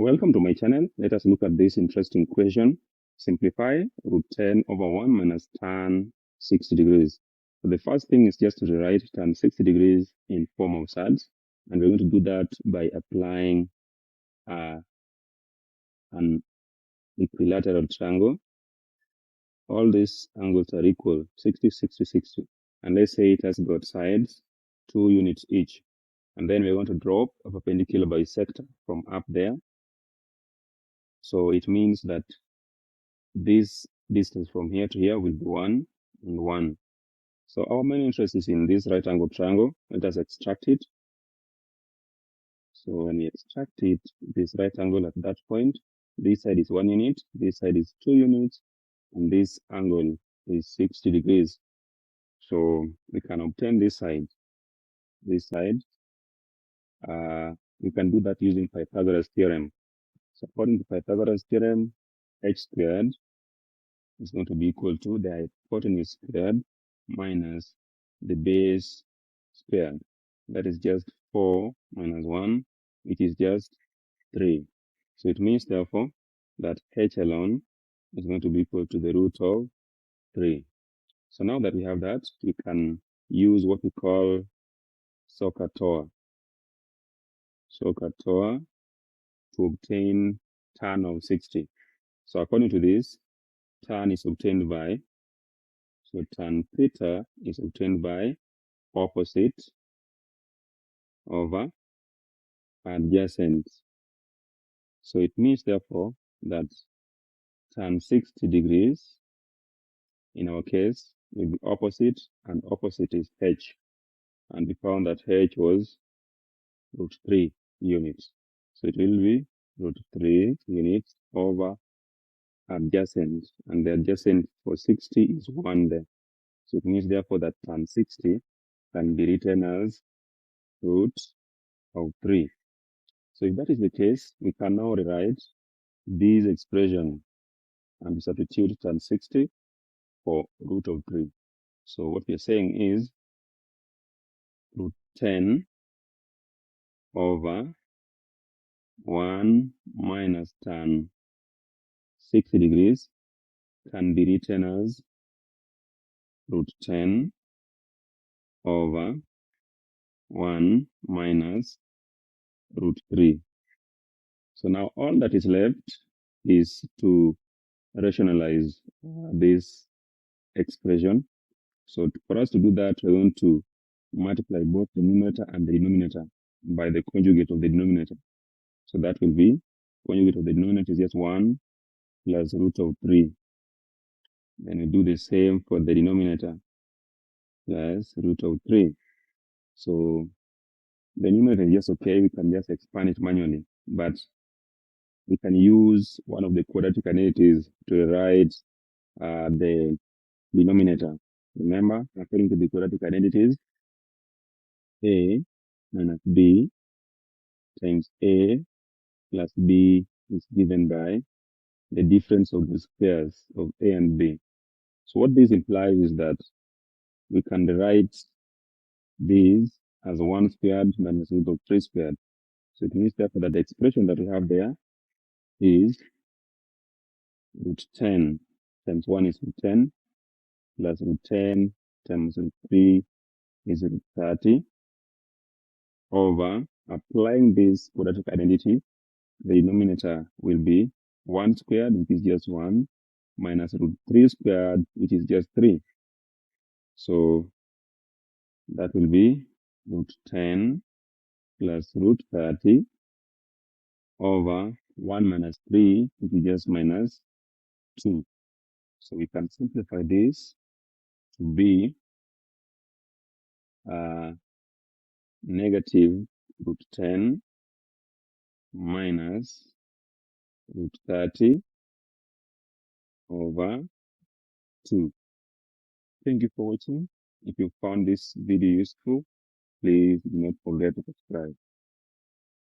Welcome to my channel. Let us look at this interesting question. Simplify root 10 over 1 minus tan 60 degrees. So the first thing is just to rewrite tan 60 degrees in form of sides. And we're going to do that by applying an equilateral triangle. All these angles are equal, 60, 60, 60. And let's say it has got sides, 2 units each. And then we're going to drop a perpendicular bisector from up there. So it means that this distance from here to here will be 1 and 1. So our main interest is in this right angle triangle. Let us extract it. So when we extract it, this right angle at that point, this side is 1 unit, this side is 2 units, and this angle is 60 degrees. So we can obtain this side. We can do that using Pythagoras theorem. So according to Pythagoras theorem, h squared is going to be equal to the hypotenuse squared minus the base squared. That is just 4 minus 1, which is just 3. So it means, therefore, that h alone is going to be equal to the root of 3. So now that we have that, we can use what we call SOHCAHTOA to obtain tan of 60. So according to this, tan is obtained by, so tan theta is obtained by opposite over adjacent. So it means, therefore, that tan 60 degrees, in our case, will be opposite, and opposite is h. And we found that h was root 3 units. So it will be root 3 units over adjacent. And the adjacent for 60 is 1 there. So it means, therefore, that tan 60 can be written as root of 3. So if that is the case, we can now rewrite this expression and substitute tan 60 for root of 3. So what we're saying is root 10 over 1 minus tan 60 degrees can be written as root 10 over 1 minus root 3. So now all that is left is to rationalize this expression. So for us to do that, we're going to multiply both the numerator and the denominator by the conjugate of the denominator. So that will be, conjugate of the denominator is just 1 plus root of 3. Then we do the same for the denominator, plus root of 3. So the numerator is just okay, we can just expand it manually, but we can use one of the quadratic identities to write the denominator. Remember, according to the quadratic identities, a minus b times a plus b is given by the difference of the squares of a and b. So what this implies is that we can write these as 1 squared minus root of 3 squared. So it means, therefore, that the expression that we have there is root 10 times 1 is root 10 plus root 10 times root 3 is root 30 over, applying this quadratic identity, the denominator will be 1 squared, which is just 1, minus root 3 squared, which is just 3. So that will be root 10 plus root 30 over 1 minus 3, which is just minus 2. So we can simplify this to be negative root 10 minus root 30 over 2. Thank you for watching. If you found this video useful, please do not forget to subscribe.